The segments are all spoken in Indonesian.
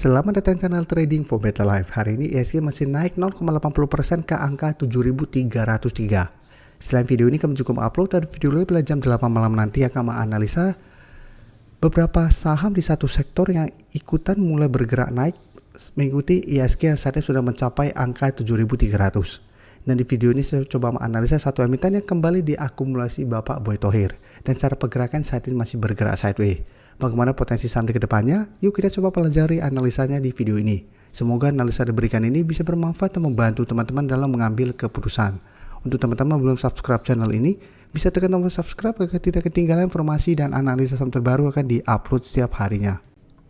Selamat datang di channel Trading for Better Life. Hari ini IHSG masih naik 0,80% ke angka 7.303. Selain video ini kami juga upload dan video lain pada jam 8 malam nanti akan menganalisa beberapa saham di satu sektor yang ikutan mulai bergerak naik mengikuti IHSG yang saat ini sudah mencapai angka 7.300. Dan di video ini saya coba menganalisa satu emiten yang kembali diakumulasi Bapak Boy Thohir dan cara pergerakan saat ini masih bergerak sideways. Bagaimana potensi saham di kedepannya? Yuk kita coba pelajari analisanya di video ini. Semoga analisa diberikan ini bisa bermanfaat dan membantu teman-teman dalam mengambil keputusan. Untuk teman-teman belum subscribe channel ini, bisa tekan tombol subscribe agar tidak ketinggalan informasi dan analisa saham terbaru akan diupload setiap harinya.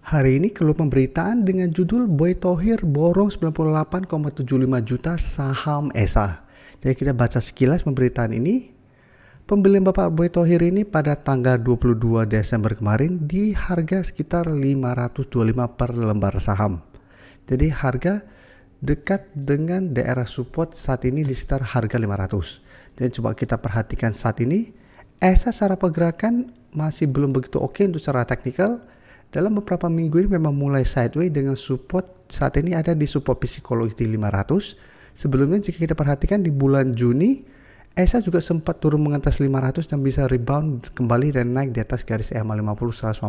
Hari ini keluar pemberitaan dengan judul Boy Thohir borong 98,75 juta saham ESA. Jadi kita baca sekilas pemberitaan ini. Pembelian Bapak Boy Thohir ini pada tanggal 22 Desember kemarin di harga sekitar 525 per lembar saham. Jadi harga dekat dengan daerah support saat ini di sekitar harga 500. Dan coba kita perhatikan saat ini ESA secara pergerakan masih belum begitu oke untuk secara teknikal. Dalam beberapa minggu ini memang mulai sideways dengan support saat ini ada di support psikologis di 500. Sebelumnya jika kita perhatikan di bulan Juni ESA juga sempat turun mengatas 500 dan bisa rebound kembali dan naik di atas garis EMA 50 150.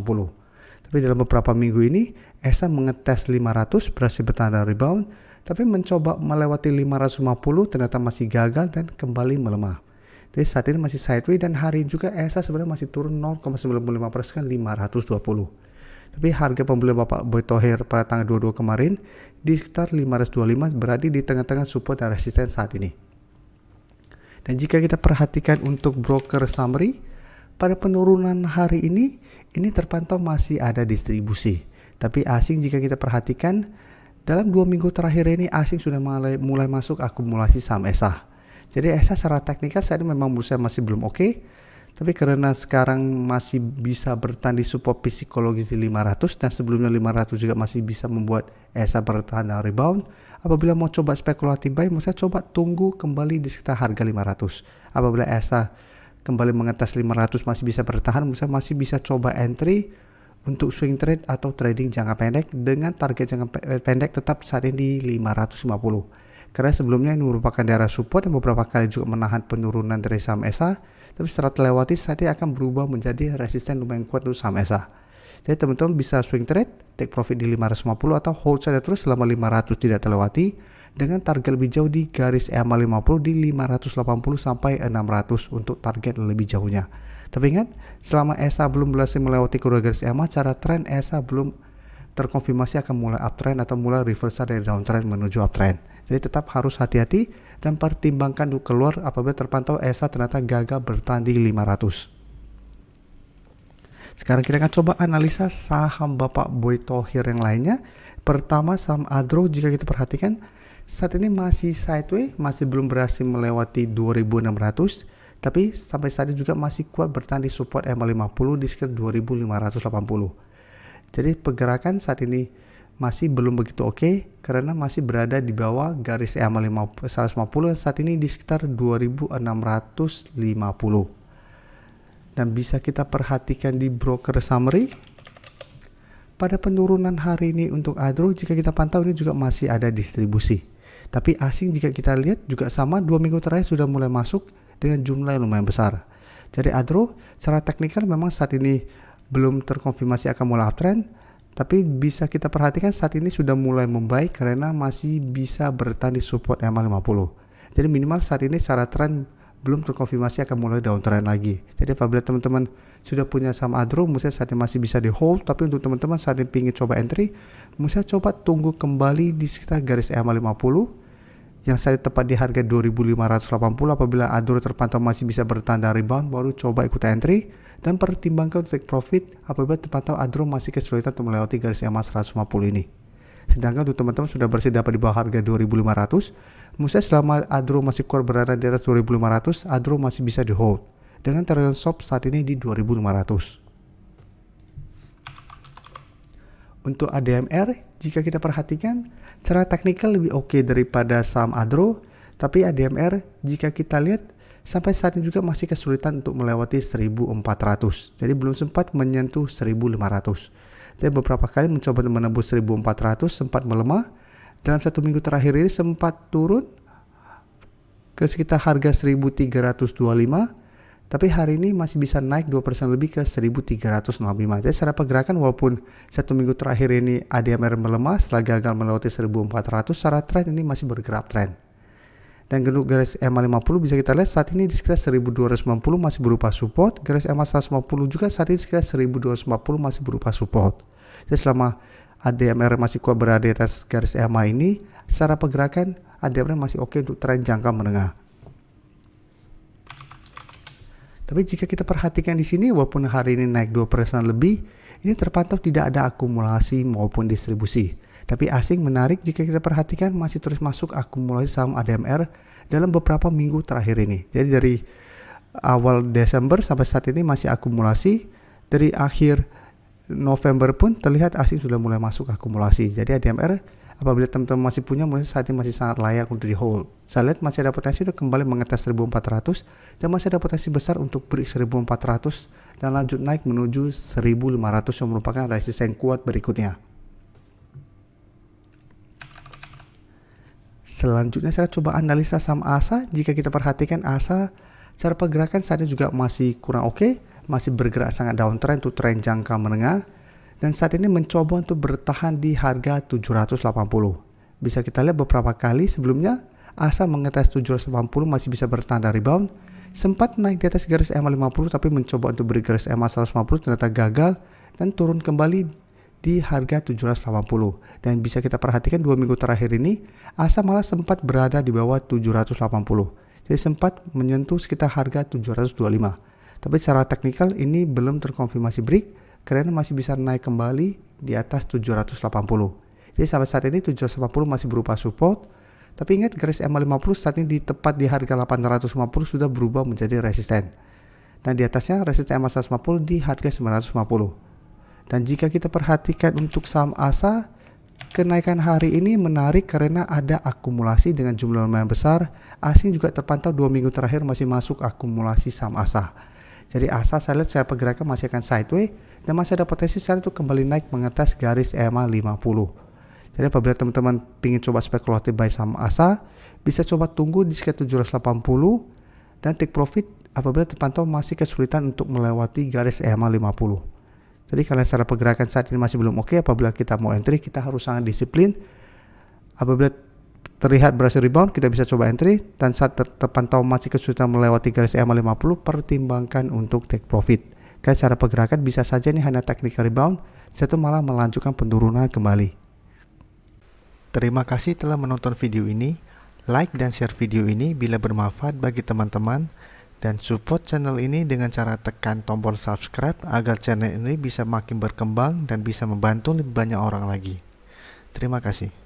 Tapi dalam beberapa minggu ini ESA mengetes 500 berhasil bertahan dan rebound, tapi mencoba melewati 550 ternyata masih gagal dan kembali melemah. Jadi saat ini masih sideways dan hari ini juga ESA sebenarnya masih turun 0,95% 520. Tapi harga pembelian Bapak Boy Thohir pada tanggal 22 kemarin di sekitar 525 berada di tengah-tengah support dan resisten saat ini. Dan jika kita perhatikan untuk broker summary, pada penurunan hari ini terpantau masih ada distribusi. Tapi asing jika kita perhatikan, dalam 2 minggu terakhir ini asing sudah mulai masuk akumulasi saham ESA. Jadi ESA secara teknikal saat ini memang menurut saya masih belum oke. Tapi karena sekarang masih bisa bertahan di support psikologis di 500 dan sebelumnya 500 juga masih bisa membuat ESA bertahan dan rebound. Apabila mau coba spekulatif buy, saya coba tunggu kembali di sekitar harga 500. Apabila ESA kembali mengetes 500 masih bisa bertahan, saya masih bisa coba entry untuk swing trade atau trading jangka pendek dengan target jangka pendek tetap saat ini di 550. Karena sebelumnya ini merupakan daerah support yang beberapa kali juga menahan penurunan dari saham ESA, tapi setelah terlewati saat ini akan berubah menjadi resisten lumayan kuat untuk saham ESA. Jadi teman-teman bisa swing trade, take profit di 550 atau hold saja terus selama 500 tidak terlewati dengan target lebih jauh di garis EMA 50 di 580 sampai 600 untuk target lebih jauhnya. Tapi ingat, selama ESA belum berhasil melewati kedua garis EMA, cara tren ESA belum terkonfirmasi akan mulai uptrend atau mulai reversal dari downtrend menuju uptrend. Jadi tetap harus hati-hati dan pertimbangkan untuk keluar apabila terpantau ESA ternyata gagal bertahan di 500. Sekarang kita akan coba analisa saham Bapak Boy Thohir yang lainnya. Pertama saham Adro, jika kita perhatikan saat ini masih sideways, masih belum berhasil melewati 2.600. Tapi sampai saat ini juga masih kuat bertahan di support EMA 50 di sekitar 2.580. Jadi pergerakan saat ini masih belum begitu oke karena masih berada di bawah garis EMA 150 saat ini di sekitar 2.650. Dan bisa kita perhatikan di broker summary pada penurunan hari ini untuk Adro, jika kita pantau ini juga masih ada distribusi. Tapi asing jika kita lihat juga sama, 2 minggu terakhir sudah mulai masuk dengan jumlah yang lumayan besar. Jadi Adro secara teknikal memang saat ini belum terkonfirmasi akan mulai uptrend, tapi bisa kita perhatikan saat ini sudah mulai membaik karena masih bisa bertahan di support EMA 50. Jadi minimal saat ini secara tren belum terkonfirmasi akan mulai downtrend lagi. Jadi apabila teman-teman sudah punya saham Adro, misalnya saat ini masih bisa di hold, tapi untuk teman-teman saat ini ingin coba entry, misalnya coba tunggu kembali di sekitar garis EMA 50 yang saat ini tepat di harga 2.580. Apabila Adro terpantau masih bisa bertahan dan rebound, baru coba ikut entry dan pertimbangkan untuk take profit apabila terpantau Adro masih kesulitan untuk melewati garis EMA 150 ini. Sedangkan untuk teman-teman sudah bersedia dapat di bawah harga 2.500, misalnya selama Adro masih kuat berada di atas 2.500, Adro masih bisa di hold dengan target stop saat ini di 2.500. Untuk ADMR, jika kita perhatikan secara teknikal lebih oke daripada saham Adro, tapi ADMR jika kita lihat sampai saat ini juga masih kesulitan untuk melewati 1.400. Jadi belum sempat menyentuh 1.500. Dan beberapa kali mencoba menembus 1400, sempat melemah. Dalam 1 minggu terakhir ini sempat turun ke sekitar harga 1325, tapi hari ini masih bisa naik 2% lebih ke 1365. Jadi secara pergerakan walaupun 1 minggu terakhir ini ADMR melemah setelah gagal melewati 1400, secara tren ini masih bergerak tren. Dan untuk garis EMA 50 bisa kita lihat saat ini di sekitar 1290 masih berupa support. Garis EMA 150 juga saat ini sekitar 1240 masih berupa support. Jadi selama ADMR masih kuat berada di atas garis EMA ini, secara pergerakan ADMR masih oke untuk tren jangka menengah. Tapi jika kita perhatikan di sini, walaupun hari ini naik 2% lebih, ini terpantau tidak ada akumulasi maupun distribusi. Tapi asing menarik jika kita perhatikan masih terus masuk akumulasi saham ADMR dalam beberapa minggu terakhir ini. Jadi dari awal Desember sampai saat ini masih akumulasi. Dari akhir November pun terlihat asing sudah mulai masuk akumulasi. Jadi ADMR apabila teman-teman masih punya, mulai saat ini masih sangat layak untuk di hold. Saya lihat masih ada potensi untuk kembali mengetes 1400 dan masih ada potensi besar untuk break 1400 dan lanjut naik menuju 1500 yang merupakan resisten kuat berikutnya. Selanjutnya saya coba analisa saham ASA. Jika kita perhatikan ASA secara pergerakan saat ini juga masih kurang oke, masih bergerak sangat downtrend untuk tren jangka menengah. Dan saat ini mencoba untuk bertahan di harga 780. Bisa kita lihat beberapa kali sebelumnya ASA mengetes 780 masih bisa bertahan dari rebound. Sempat naik di atas garis EMA 50 tapi mencoba untuk beri garis EMA 150 ternyata gagal dan turun kembali di harga 780. Dan bisa kita perhatikan 2 minggu terakhir ini ASA malah sempat berada di bawah 780. Jadi sempat menyentuh sekitar harga 725. Tapi secara teknikal ini belum terkonfirmasi break karena masih bisa naik kembali di atas 780. Jadi sampai saat ini 780 masih berupa support. Tapi ingat garis EMA 50 saat ini tepat di harga 850 sudah berubah menjadi resisten. Dan di atasnya resisten EMA 150 di harga 950. Dan jika kita perhatikan untuk saham ASA, kenaikan hari ini menarik karena ada akumulasi dengan jumlah lumayan besar. Asing juga terpantau 2 minggu terakhir masih masuk akumulasi saham ASA. Jadi ASA saya lihat secara pergerakan masih akan sideways dan masih ada potensi saat itu kembali naik mengetes garis EMA 50. Jadi apabila teman-teman ingin coba spekulatif buy saham ASA, bisa coba tunggu di sekitar 780 dan take profit apabila terpantau masih kesulitan untuk melewati garis EMA 50. Jadi kalian secara pergerakan saat ini masih belum oke, apabila kita mau entry kita harus sangat disiplin. Apabila terlihat berhasil rebound, kita bisa coba entry, dan saat terpantau masih kesulitan melewati garis EMA 50, pertimbangkan untuk take profit. Karena cara pergerakan bisa saja ini hanya technical rebound, setelah malah melanjutkan penurunan kembali. Terima kasih telah menonton video ini. Like dan share video ini bila bermanfaat bagi teman-teman, dan support channel ini dengan cara tekan tombol subscribe agar channel ini bisa makin berkembang dan bisa membantu lebih banyak orang lagi. Terima kasih.